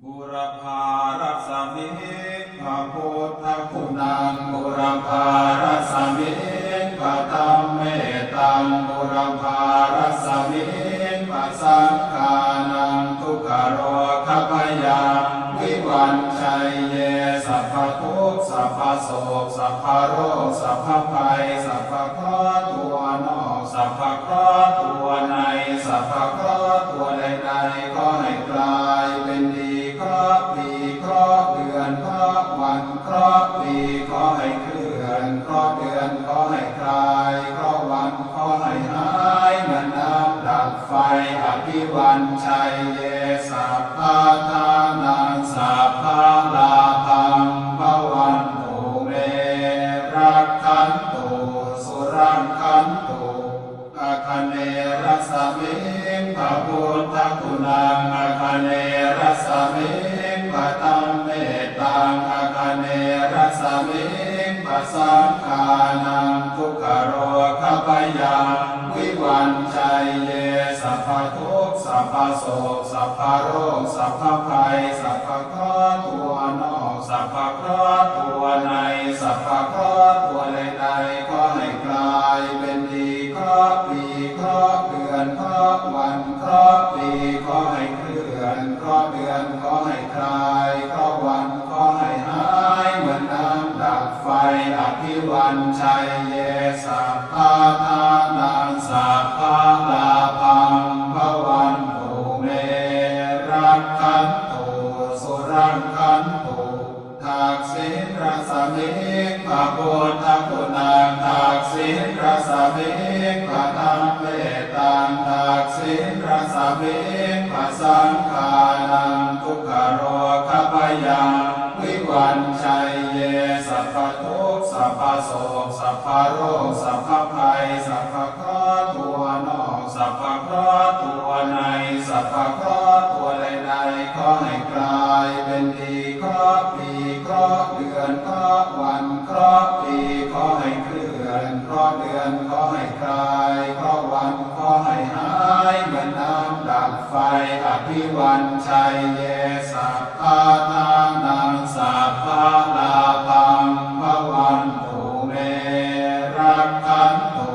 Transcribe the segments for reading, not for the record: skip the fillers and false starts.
บุรพารัสมิพระพุทธคุณังบุรพารัสมิพระธรรมเมตังบุรพารัสมิพระสังฆานังทุกขโรคพยังวิวันชัยเยสัพพทุกข์สัพพโศกสัพพโรคสัพพภัยสัพพเคราะห์ตัวนอกสัพพเคราะห์ตัวในสัพพเคราะห์ตัวใดๆก็ให้กลายเป็นดีเคราะห์ปีเคราะห์เดือนเคราะห์วันเคราะห์ปีขอให้เคลื่อนเคราะห์เดือนขอให้คลายเคราะห์วันขอให้หายเหมือนน้ำดับไฟอภิวันชัยเยสัพพะทานังสัพพะลาภังภวันตุเมรักขันตุสุรังขันตุอาคเนรัสมิงพระพุทธคุณังอาคเนรัสมิงพระธรรมเมตังอาคเนรัสมิงพระสังฆานังทุกขโรคพยังวิวันชัยเยสัพพทุกข์สัพพโศกสัพพโรคสัพพภัยสัพพเคราะห์ตัวนอกสัพพเคราะห์ตัวในสัพพเคราะห์ตัวใดๆก็ให้กลายเป็นดีเคราะห์ปีเคราะห์เดือนเคราะห์วันเคราะห์ปีขอให้เคลื่อนเคราะห์เดือนขอให้คลายเคราะห์วันขอให้หายเหมือนน้ำดับไฟอภิวันชัยเยสัพพะทานังสัพพะลาภังภวันตุเมรักขันตุสุรังขันตุทักษิณรสมิงพระพุทธคุณังทักษิณรสมิงพระธรรมเมตังทักษิณรสมิงพระสังฆานังทุกขโรคพยังวิวันชัยเยสัพพทุกข์สัพพโศกสัพพโรคสัพพภัยสัพพเคราะห์ตัวนอกสัพพเคราะห์ตัวในสัพพเคราะห์ตัวใดๆขอให้กลายเป็นดีเคราะห์ปีเคราะห์เดือนเคราะห์วันเคราะห์ปีขอให้เคลื่อนเคราะห์เดือนขอให้คลายเคราะห์วันขอให้หายเหมือนน้ำดับไฟอภิวันชัยเยสัพพะทานังสัพพะลาภังภวันตุเมรักขันตุ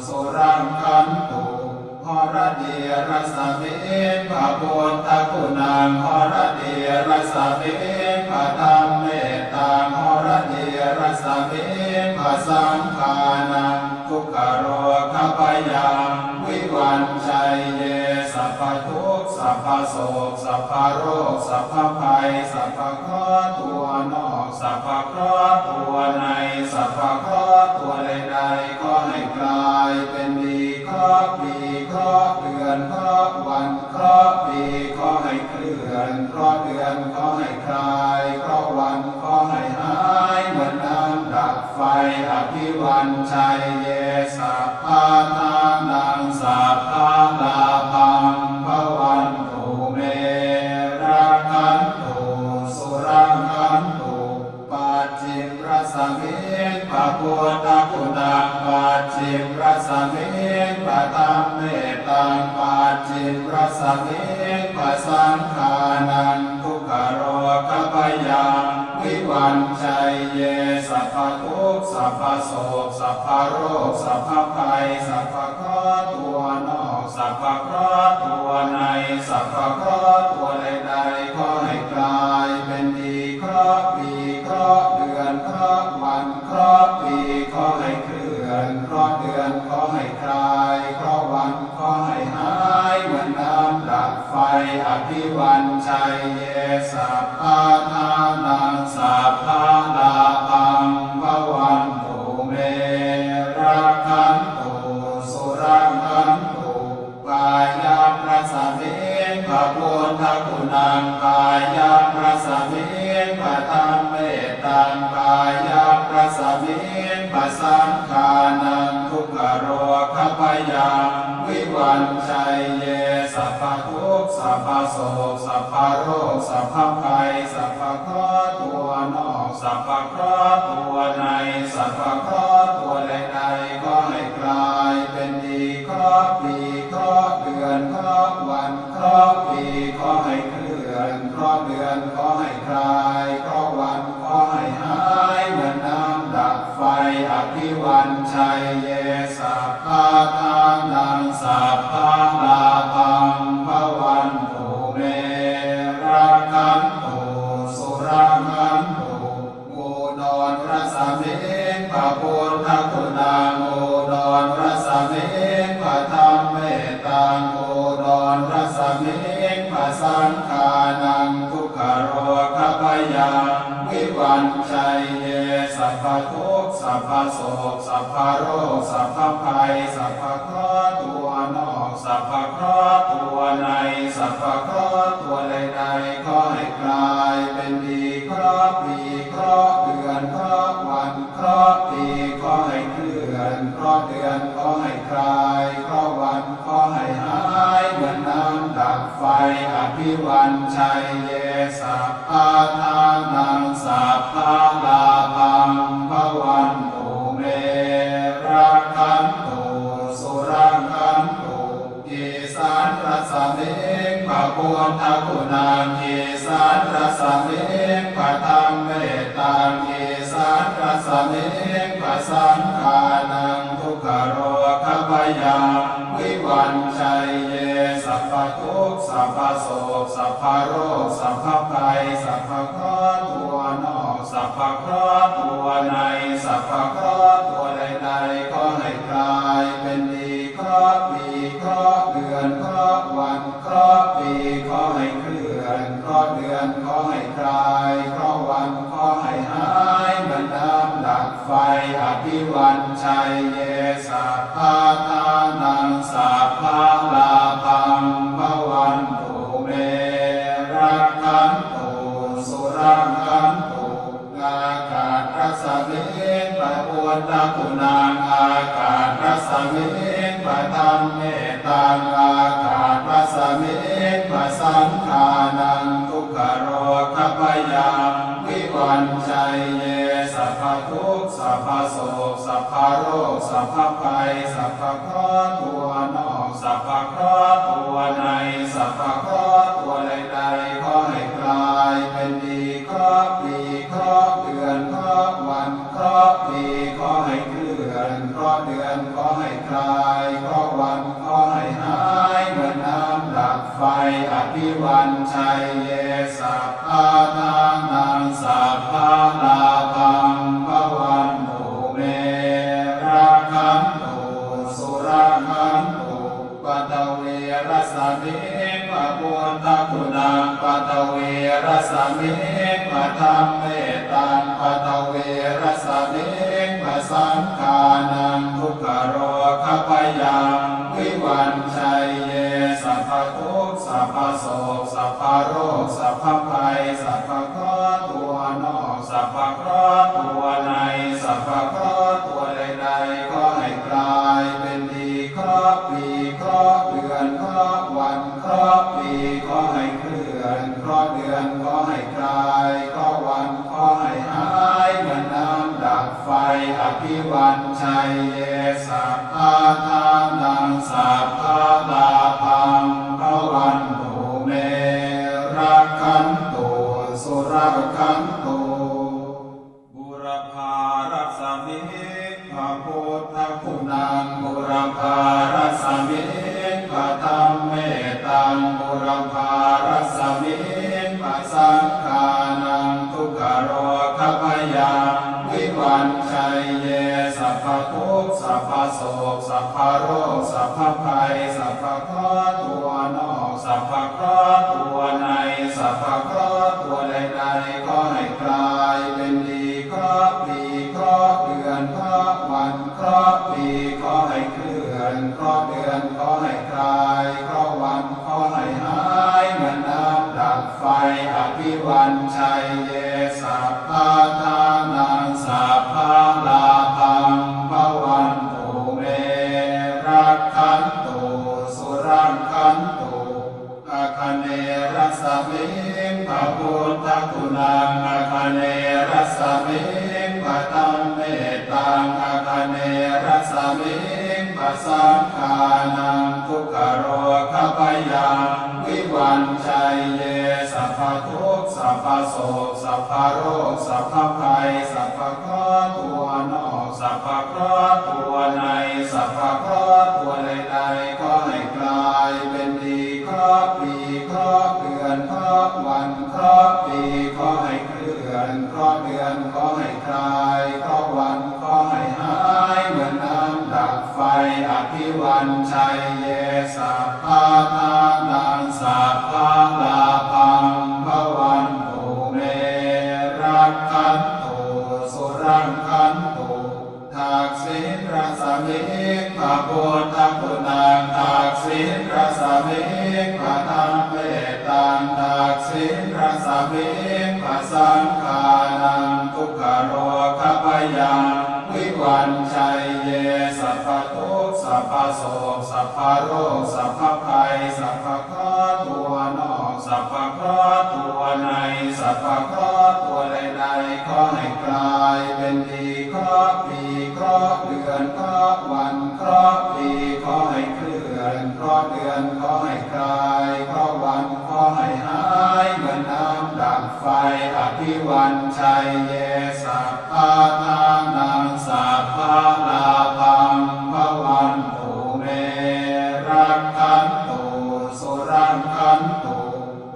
สุรังขันตุหรดีรัสมิงพระพุทธคุณังหรดีรัสมิงพระธรรมเมตังหรดีรัสมิงพระสังฆานังทุกขโรคพยังวิวันชัยเยสัพพทุกข์สัพพโศกสัพพโรคสัพพภัยสัพพเคราะห์ตัวนอกสัพพเคราะห์ตัวในสัพพเคราะห์ตัวใดๆก็ให้กลายเป็นดีเคราะห์ปีเคราะห์เดือนเคราะห์วันเคราะห์ปีขอให้เคลื่อนเคราะห์เดือนขอให้คลายเคราะห์วันขอให้หายเหมือนน้ำดับไฟอภิวันชัยเยสัพพะทานังสัพพะลาภังภวันตุเมรักขันตุสุรังขันตุปัจฉิมรสมิงพระพุทธคุณังปัจฉิมรสมิงพระธรรมเมตังปัจฉิมรสมิงพระสังฆานังทุกขโรคพยังวิวันชัยเยสัพพทุกข์สัพพโศกสัพพโรคสัพพภัยสัพพเคราะห์ตัวนอกสัพพเคราะห์ตัวในสัพพเคราะห์ตัวใดๆขอให้กลายเป็นดีเคราะห์ปีเคราะห์เดือนเคราะห์วันเคราะห์ปีขอให้เคลื่อนเคราะห์เดือนขอให้คลายเคราะห์วันขอให้หายเหมือนน้ำดับไฟอภิวันชัยเยสัพพะทานังสัพพะลาภังภวันตุเมรักขันตุสุรังขันตุกายพระสมิงพระพุทธคุณังกายพระสมิงพระธรรมเมตังกายพระสมิงพระสังฆานังทุกขโรคพยังวิวันชัยเยสัพพทุกข์สัพพโศกสัพพโรคสัพพภัยสัพพเคราะห์ตัวนอกสัพพเคราะห์ตัวในสัพพเคราะห์ตัวใดๆก็ให้กลายเป็นดีเคราะห์ปีเคราะห์เดือนเคราะห์วันเคราะห์ปีขอให้เคลื่อนเคราะห์ เดือนขอให้คลายเคราะห์วันขอให้หายเหมือนน้ำดับไฟอภิวันชัยเยสัพพะทานังสัพพะลาภังภวันตุเมรักขันตุสุรังคันตุอุดรรสเมฆพระพุทธคุณังอุดรรสเมฆพระธรรมเมตตังอุดรรสเมฆพระสังฆานังทุกขโรคพยังวิวันชัยเยสัพพทุกข์สัพพโศกสัพพโรคสัพพภัยสัพพเคราะห์ตัวนอกสัพพเคราะห์ตัวในสัพพเคราะห์ตัวใดๆขอให้กลายเป็นดีเคราะห์ปีเคราะห์เดือนเคราะห์วันเคราะห์ปีขอให้เคลื่อนเคราะห์เดือนขอให้คลายเคราะห์วันขอให้หายเหมือนน้ำดับไฟอภิวันชัยเยสัพพะทานังสัพพะลาภังภวันตุเมรักขันตุสุรังคันตุอิสานรสเมฆพระพุทธคุณังอิสานรสเมฆพระธรรมเมตตังอิสานรสเมฆพระสังฆานังทุกขโรคพยังวิวันชัยเยสัพพทุกข์สัพพโศกสัพพโรคสัพพภัยสัพพเคราะห์ตัวนอกสัพพเคราะห์ตัวในสัพพเคราะห์ตัวใดๆขอให้กลายเป็นดีเคราะห์ปีเคราะห์เดือนเคราะห์วันเคราะห์ปีขอให้เคลื่อนเคราะห์เดือนขอให้คลายเคราะห์วันขอให้หายเหมือนน้ำดับไฟอภิวันชัยเยสัพพะทานังสัพพะลาภังภวันตุเมรักขันตุสุรังคันตุอากาศรสเมฆพระพุทธคุณังอากาศรสเมฆพระธรรมเมตตังอากาศรสเมฆพระสังฆานังทุกขโรคพยังวิวันชัยเยสัพพทุกข์สัพพโศกสัพพโรคสัพพภัยสัพพเคราะห์ตัวนอกสัพพเคราะห์ตัวในสัพพเคราะห์ตัวใดๆขอให้กลายเป็นดีเคราะห์ปีเคราะห์เดือนเคราะห์วันเคราะห์ปีขอให้เคลื่อนเคราะห์เดือนขอให้คลายเคราะห์วันขอให้หายเหมือนน้ำดับไฟอภิวันชัยเยสัพพะทานังสัพพะลาภังภวันตุเมรักขันตุสุรังคันตุปัตเวรสเมฆพระพุทธคุณังปัตเวรสเมฆพระธรรมเมตตังปัตเวรสเมฆพระสังฆานังทุกขโรคพยังวิวันชัยเยสัพพทุกข์สัพพโศกสัพพโรคสัพพภัยสัพพเคราะห์ตัวนอกสัพพเคราะห์ตัวในสัพพเคราะห์ตัวใดๆขอให้กลายเป็นดีเคราะห์ปีเคราะห์เดือนเคราะห์วันเคราะห์ปีขอให้เคลื่อนเคราะห์เดือนขอให้คลายเคราะห์วันขอให้หายเหมือนน้ำดับไฟอภิวันชัยเยสัพพะทานังสัพพะลาภังภวันตุเมรักขันตุสุรังคันตุบุรพารัสมิพระพุทธคุณังบุรพารัสมิพระธรรมเมตตังบุรพารัสมิพระสังฆานังทุกขโรคพยังวิวันชัยเยสัพพทุกข์สัพพโศกสัพพโรคสัพพภัยสัพพเคราะห์ตัวนอกสัพพเคราะห์ตัวในสัพพเคราะห์ตัวใดๆขอให้กลายเป็นดีเคราะห์ปีเคราะห์เดือนเคราะห์วันเคราะห์ปีขอให้เคลื่อนเคราะห์เดือนขอให้คลายเคราะห์วันขอให้หายเหมือนน้ำดับไฟอภิวันชัยเยสัพพะทานังสัพพะลาภังภวันตุเมรักขันตุสุรังคันตุอาคเนรสเมฆพระพุทธคุณังอาคเนรสเมฆพระธรรมเมตตังอาคเนรสเมฆพระสังฆานังทุกขโรคพยังวิวันชัยเยสัพพ ทุกข์สัพพโศกสัพพโรคสัพพภัยสัพพเคราะห์ตัวนอกสัพพเคราะห์ตัวในสัพพเคราะห์ตัวใดๆก็ให้กลายเป็นดีเคราะห์ปีเคราะห์เดือนเคราะห์วันเคราะห์ปีก็ให้เคลื่อนเคราะห์เดือนก็ให้คลายเคราะห์วันก็ให้หายเหมือนน้ำดับไฟอภิวันชัยเยสัพพะทานังสัพพะลาภังภวันตุเมรักขันตุสุรังคันตุทักษิณรสมิงพระพุทธคุณังทักษิณรสมิงพระธรรมเมตตังทักษิณรสมิงพระสังฆานังทุกขโรคพยังวิวันชัยเยสัพพทุกข์สัพพโศกสัพพโรคสัพพภัยสัพพเคราะห์ตัวนอกสัพพเคราะห์ตัวในสัพพเคราะห์ตัวใดๆก็ให้กลายเป็นดีเคราะห์ปีเคราะห์เดือนเคราะห์วันเคราะห์ปีก็ให้เคลื่อนเคราะห์เดือนก็ให้คลายเคราะห์วันก็ให้หายเหมือนน้ำดับไฟอภิวันชัยเยสัพพะทานังสัพพะลาภังภวันตุเมรักขันตุสุรังคันตุ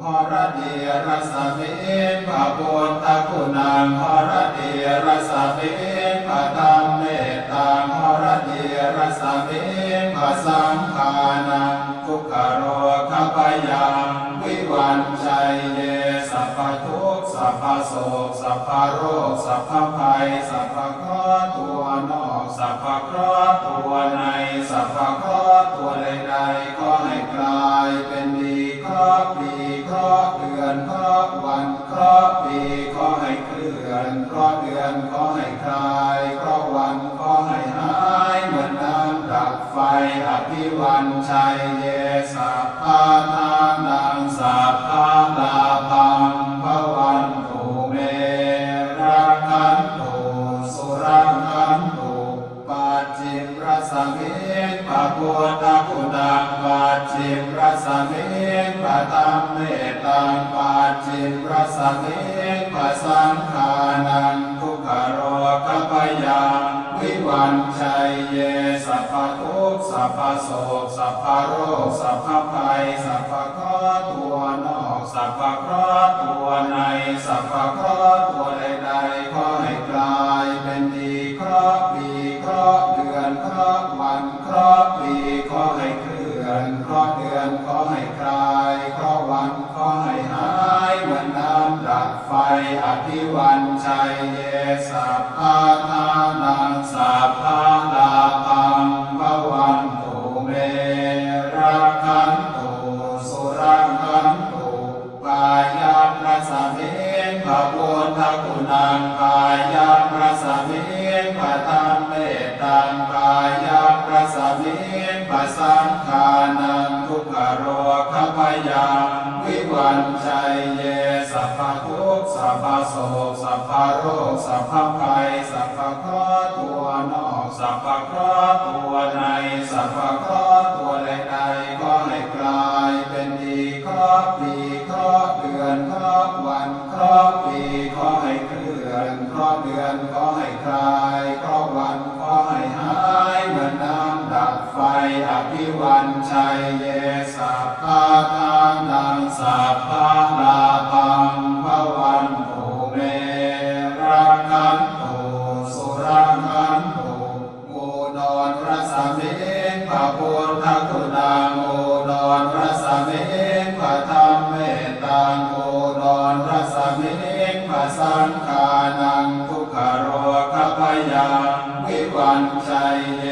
หรเดียรสมิงพระพุทธคุณังหรเดียรสมิงพระธรรมเมตตังหรเดียรสมิงพระสังฆานังทุกขโรคพยังวิวันชัยเยสัพพทุกข์สัพพโศกสัพพโรคสัพพภัยสัพพเคราะห์ตัวนอกสัพพเคราะห์ตัวในสัพพเคราะห์ตัวใดๆก็ให้กลายเป็นดีเคราะห์ปีเคราะห์เดือนเคราะห์วันเคราะห์ปีก็ให้เคลื่อนเคราะห์เดือนก็ให้คลายเคราะห์วันก็ให้หายเหมือนน้ำดับไฟอภิวันชัยเยสัพพะทานังสัพพะลาภังภวันตุเมรักขันตุสุรังคันตุปัจฉิมรสมิงพระพุทธคุณังปัจฉิมรสมิงพระธรรมเมตตังปัจฉิมรสมิงพระสังฆานังทุกขโรคพยังวิวันชัยเยสัพพทุกข์สัพพโศกสัพพโรคสัพพภัยสัพพเคราะห์ตัวนอกสัพพเคราะห์ตัวในสัพพเคราะห์ตัวใดๆก็ให้กลายเป็นดีเคราะห์ปีเคราะห์เดือนเคราะห์วันเคราะห์ปีก็ให้เคลื่อนเคราะห์เดือนก็ให้คลายเคราะห์วันก็ให้หายเหมือนน้ำดับไฟอภิวันชัยเยสัพพะทานังสัพพะลาภังภวันตุเมรักขันตุสุรังคันตุกายพระสมิงพระพุทธคุณังกายพระสมิงพระธรรมเมตตังกายพระสมิงพระสังฆานังทุกขโรคพยังวิวันชัยเยสัพพทุกข์สัพพโศกสัพพโรคสัพพภัยสัพพเคราะห์ตัวนอกสัพพเคราะห์ตัวในสัพพเคราะห์ตัวใดๆก็ให้กลายเป็นดีเคราะห์ปีเคราะห์เดือนเคราะห์วันเคราะห์ปีก็ให้เคลื่อนเคราะห์เดือนก็ให้คลายเคราะห์วันก็ให้หายเหมือนน้ำดับไฟอภิวันชัยเยสัพพะทานังสัพพะลาภังภวันตุเมรักขันตุสุรังคันตุอุดรรสมิงพระพุทธคุณังอุดรรสมิงพระธรรมเมตตังอุดรรสมิงพระสังฆานังทุกขโรคพยังวิวันชัยเย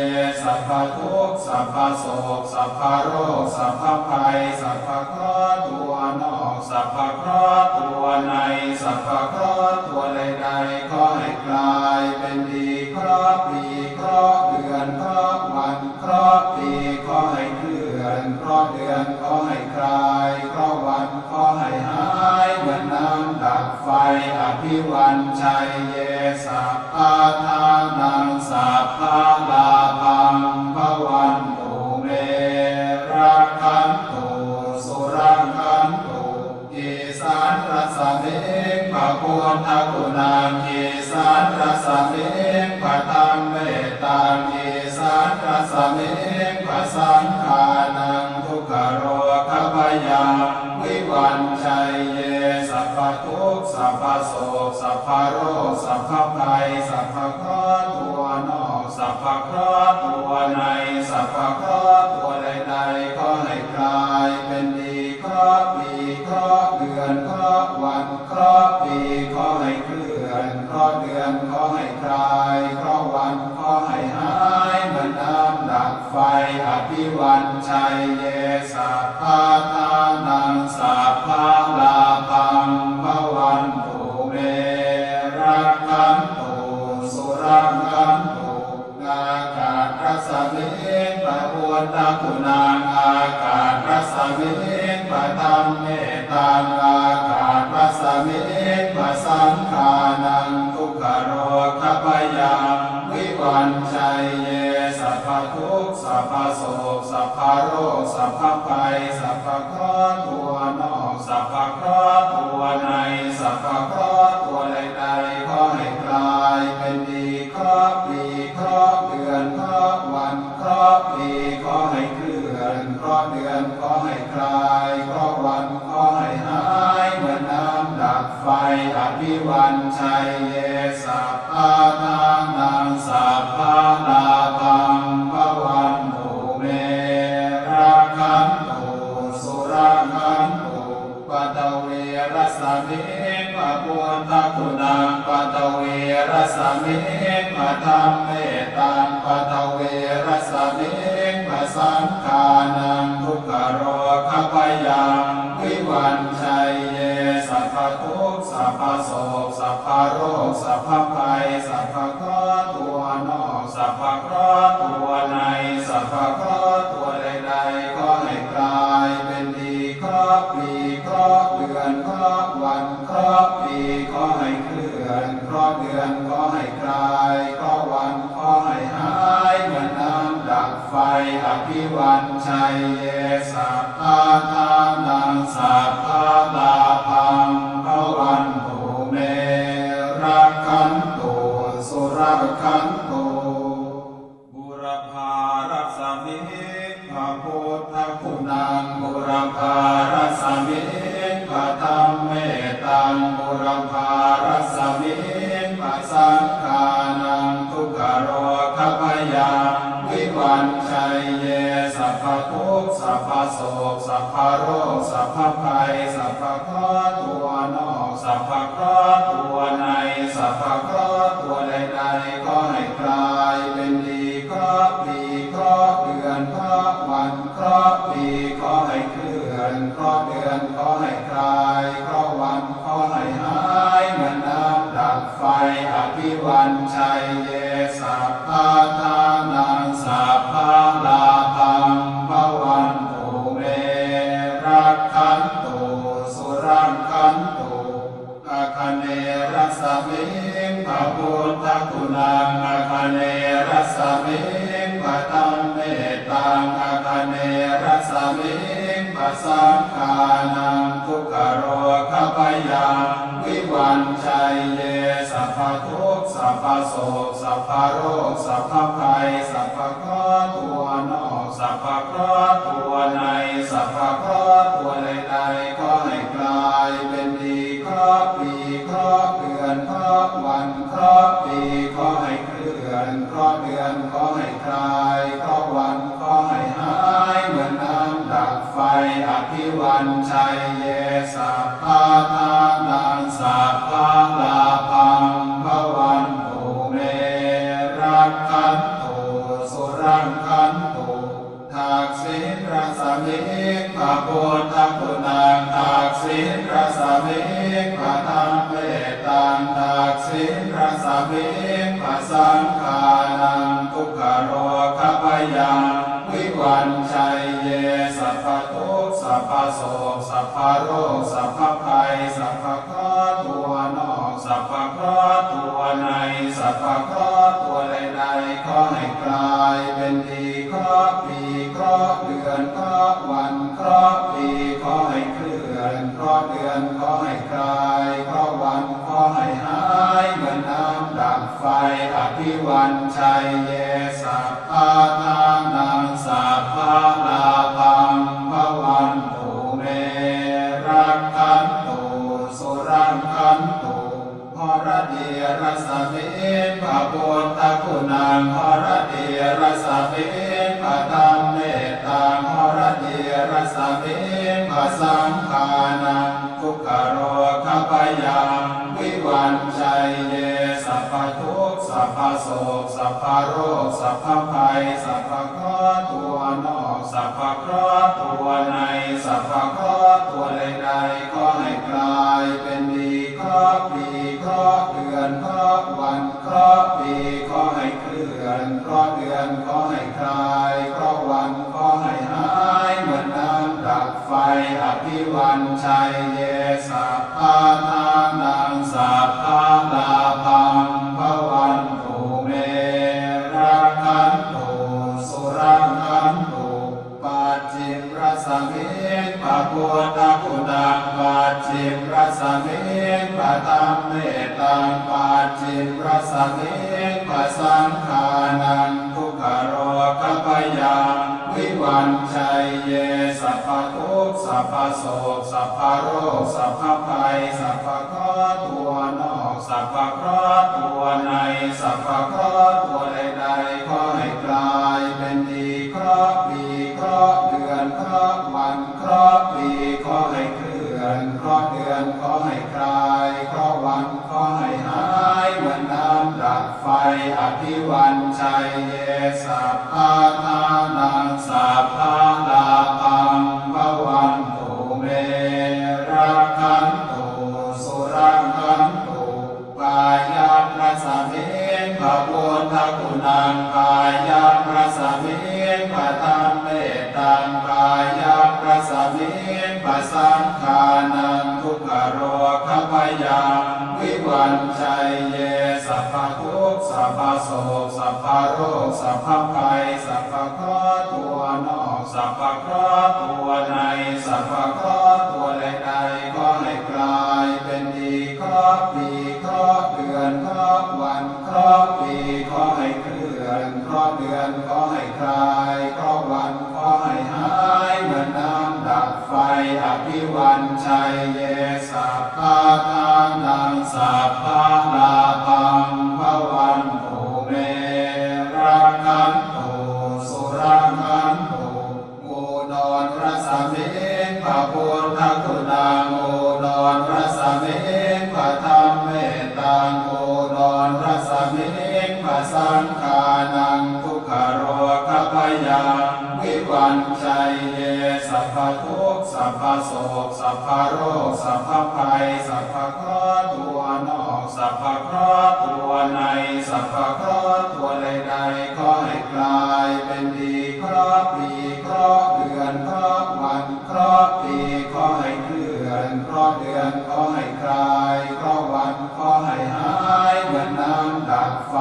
สัพพทุกข์สัพพโศกสัพพโรคสัพพภัยสัพพเคราะห์ตัวนอกสัพพเคราะห์ตัวในสัพพเคราะห์ตัวใดๆก็ให้กลายเป็นดีเคราะห์ปีเคราะห์เดือนเคราะห์วันเคราะห์ปีก็ให้เคลื่อนเคราะห์เดือนก็ให้คลายเคราะห์วันก็ให้หายเหมือนน้ำดับไฟอภิวันชัยเยสัพพะทานังสัพพะลาภังภวันตุเมรักขันตุสุรังคันตุอีสานร สมิงพระพุทธคุณังอิสานรสมิงพระธรรมเมตังอิสานรสมิงพระสังฆานังทุกขโรคพยังวิวันชัยเยสัพพทุกข์สัพพโศกสัพพโรคสัพพภัยสัพพเคราะห์ตัวนอกสัพพเคราะห์ตัวในสัพพเคราะห์ตัวใดๆก็ให้กลายเป็นดีเคราะห์ปีเคราะห์เดือนเคราะห์วันเคราะห์ปีขอให้เคลื่อนเคราะห์เดือนขอให้คลายเคราะห์วันขอให้หายเหมือนน้ำดับไฟอภิวันชัยเยสัพพะทานังสัพพะลาภังภวันตุเมรักขันตุสุรังคันตุอากาศรัศมีพระพุทธคุณังอากาศรัศมีพระธรรมเมตังอากาศรัศมีพระสังฆานังทุกขโรคพยังวิวันชัยเยสัพพทุกข์สัพพโศกสัพพโรคสัพพภัยสัพพเคราะห์ตัวนอกสัพพเคราะห์ตัวในสัพพเคราะห์ตัวใดๆขอให้กลายเป็นดีเคราะห์ปีเคราะห์เดือนเคราะห์วันเคราะห์ปีขอให้เคลื่อนเคราะห์เดือนขอให้คลายเคราะห์วันขอให้หายเหมือนน้ำดับไฟอภิวันชัยเยสัพพะทานังสัพพะลาภังภวันตุเมรักขันตุสุรังคันตุปัตเวรสมิงพระพุทธคุณังปัตเวรสมิงพระธรรมเมตังปัตเวรสมิงพระสังฆานังทุกขโรคพยังวิวันชัยเยสัพพทุกข์สัพพโศกสัพพโรคสัพพภัยสัพพเคราะห์ตัวนอกสัพพเคราะห์ตัวในสัพพเคราะห์ตัวใดๆก็ให้กลายเป็นดีเคราะห์ปีเคราะห์เดือนเคราะห์วันเคราะห์ปีขอให้เคลื่อนเคราะห์เดือนขอให้คลายเคราะห์วันขอให้หายเหมือนน้ำดับไฟอภิวันชัยเยสัพพะทานังสัพพะลาภังภวันตุเมรักขันตุสุรักขันตุบุรพารัสมิงพระพุทธคุณังบุรพารัสมิงพระธรรมเมตังบุรพารัสมิงพระสังฆานังทุกขโรคพยังวิวันชัยเยสัพพทุกข์สัพพโศกสัพพโรคสัพพภัยสัพพเคราะห์ตัวนอกสัพพเคราะห์ตัวในสัพพเคราะห์ตัวใดๆก็ให้กลายเป็นดีเคราะห์ปีเคราะห์เดือนเคราะห์วันเคราะห์ปีขอให้เคลื่อนเคราะห์เดือนขอให้คลายเคราะห์วันขอให้หายเหมือนน้ำดับไฟอภิวันชัยเยสัพพะทานังสัพพะลาภังภวันตุเมรักขันตุสุรังคันตุอาคเนรัสมิงพระพุทธคุณังอาคเนรัสมิงพระธรรมเมตังอาคเนรัสมิงพระสังฆานังทุกขโรคพยังวิวันชัยเยสัพพทุกข์สัพพโศกสัพพโรคสัพพภัยสัพพเคราะห์ตัวนอกสัพพเคราะห์ตัวในสัพพเคราะห์ตัวใดๆก็ให้กลายเป็นดีเคราะห์ปีเคราะห์เดือนเคราะห์วันเคราะห์ปีขอให้เคลื่อนเคราะห์เดือนขอให้คลายเคราะห์วันขอให้หายเหมือนน้ำดับไฟอภิวันชัยเยสัพพะทานังสัพพะลาภังภวันตุเมรักขันตุสุรังคันตุทักษิณรัศมิงพระพุทธคุณังทักษิณรัศมิงพระธรรมเมตังทักษิณรัศมิงพระสังฆานังทุกขโรคพยังวิวันชัยเยสัพพทุกข์สัพพโศกสัพพโรคสัพพภัยสัพพเคราะห์ตัวนอกสัพพเคราะห์ตัวในสัพพเคราะห์ตัวใดๆขอให้กลายเป็นดีเคราะห์ปีเคราะห์เดือนเคราะห์วันเคราะห์ปีขอให้เคลื่อนเคราะห์เดือนขอให้คลา ระสมิงพระพุทธคุณังหรติระสมิงพระธรรมเมตตังหรติระสมิงพระสังฆานังทุกขโรคพยังวิวันชัยเยสัพพทุกข์สัพพโศกสัพพโรคสัพพภัยสัพพเคราะห์ตัวนอกสัพพเคราะห์ตัวในสัพพเคราะห์ตัวใดๆก็ให้กลายเป็นดีเคราะห์ปีเคราะห์เดือนเคราะห์วันเคราะห์ปีขอให้เคลื่อนเคราะห์เดือนขอให้คลายเคราะห์วันขอให้หายเหมือนน้ำดับไฟอภิวันชัยเยสัพพะทานังสัพพะลาภังภวันตุเมรักขันตุสุรังขันตุปัจฉิมรสมิงพระพุทธคุณังปัจฉิมรสมิงพระธรรมเมตตังปัจฉิมรสมิงพระสังฆานังทุกขโรคพยังวิวันชัยเยสัพพทุกข์สัพพโศกสัพพโรคสัพพภัยสัพพเคราะห์ตัวนอกสัพพเคราะห์ตัวในสัพพเคราะห์ตัวใดๆขอให้กลายเป็นดีเคราะห์ปีเคราะห์เดือนเคราะห์วันเคราะห์ปีขอให้เคลื่อนเคราะห์เดือนขอให้คลายเคราะห์วันขอให้หายเหมือนน้ำดับไฟอภิวันชัยเยสัพพะทานังสัพพะลาภังภวันตุเมรักขันตุสุรังขันตุกายพระสมิงพระพุทธคุณังกายพระสมิงพระธรรมเมตตังกายพระสมิงพระสังฆานังทุกขโรคพยังวิวันชัยเยสัพพทุกข์สัพพโศกสัพพโรคสัพพภัยสัพพเคราะห์ตัวนอกสัพพเคราะห์ตัวในสัพพเคราะห์ตัวใดๆก็ให้กลายเป็นดีเคราะห์ปีเคราะห์เดือนเคราะห์วันเคราะห์ปีขอให้เคลื่อนเคราะห์เดือนขอให้คลายเคราะห์วันขอให้หายเหมือนน้ำดับไฟอภิวันชัยเยสัพพะทานังสัพพะลาภังภวันตุเมรักขันตุสุรังขันตุอุดรพระสมิงพระพุทธคุณังอุดรพระสมิงพระธรรมเมตตังอุดรพระสมิงพระสังฆานังทุกขโรคพยังวิวันชัยเยสัพพทุกข์สัพพโศกสัพพโรคสัพพภัยสัพพเคราะห์ตัวนอกสัพพเคราะห์ตัวในสัพพเคราะห์ตัวใดๆขอให้กลายเป็นดีเคราะห์ปีเคราะห์เดือนเคราะห์วันเคราะห์ปีขอให้เคลื่อนเคราะห์เดือนขอให้คลายเคราะห์วันขอให้หายเหมือนน้ำดับไฟ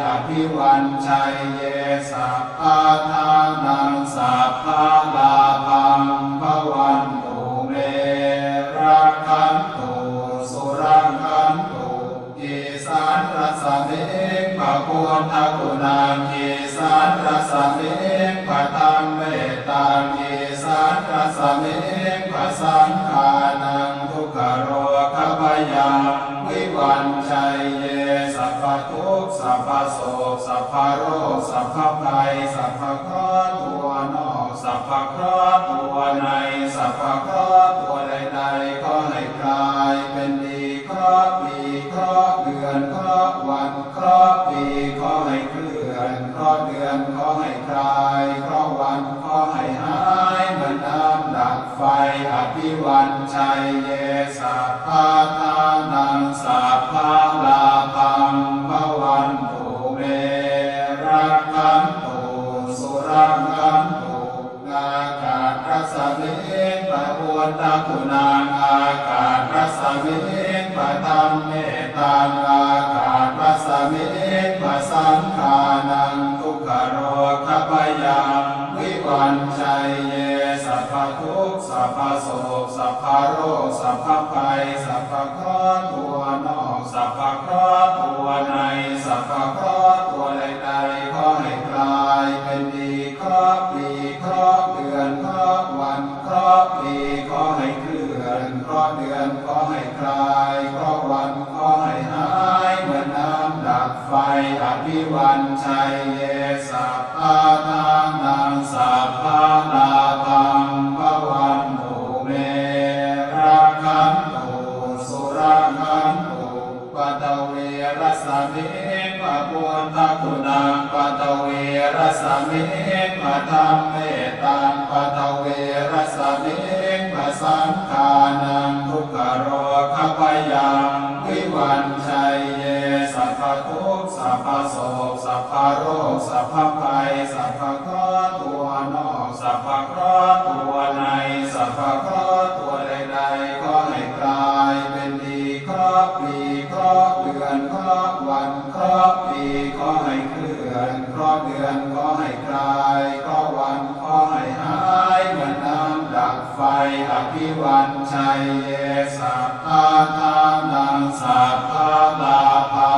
อภิวันชัยเยสัพพะทานังสัพพะลาภังภวันตุเมรักขันตุสุรังขันตุอิสานรสมิงพระพุทธคุณังอิสานรสมิงพระธรรมเมตตังอิสานรสมิงพระสังฆานังทุกขโรคพยังวิวันชัยเยสัพพทุกข์สัพพโศกสัพพโรคสัพพภัยสัพพเคราะห์ตัวนอกสัพพเคราะห์ตัวในสัพพเคราะห์ตัวใดๆก็ให้กลายเป็นดีเคราะห์ปีเคราะห์เดือนเคราะห์วันเคราะห์ปีขอให้เคลื่อนเคราะห์เดือนขอให้คลายเคราะห์วันขอให้หายเหมือนน้ำดับไฟอภิวันชัยเยสัพพะทานังสัพพะลาภังภวันตุเมรักขันตุสุรังขันตุอากาศพระสมิงพระพุทธคุณังอากาศพระสมิงพระธรรมเมตตังอากาศพระสมิงพระสังฆานังทุกขโรคพยังวิวันชัยเยสัพพทุกข์สัพพโศกสัพพโรคสัพพภัยสัพพเคราะห์ตัวนอกสัพพเคราะห์ตัวในสัพพเคราะห์ตัวใดๆขอให้กลายเป็นดีเคราะห์ปีเคราะห์เดือนเคราะห์วันเคราะห์ปีขอให้เคลื่อนเคราะห์เดือนขอให้คลายเคราะห์วันขอให้หายเหมือนน้ มิงพระพุทธคุณังปัตเวรสมิงพระธรรมเมตังปัตเวรสมิงพระสังฆานังทุกขโรคพยังวิวันชัยเยสัพพทุกข์สัพพโศกสัพพโรคสัพพภัยสัพพเคราะห์ตัวนอกสัพพเคราะห์ตัวในสัพพเคราะห์ตัวใดๆก็ให้กลายเป็นดีเคราะห์ปีเคราะห์เดือนเคราะห์วันเคราะห์ปีก็ให้เคลื่อนเคราะห์เดือนก็ให้คลายเคราะห์วันก็ให้หายเหมือนน้ำดับไฟอภิวันชัยเยสัพพะทานังสัพพะลาภัง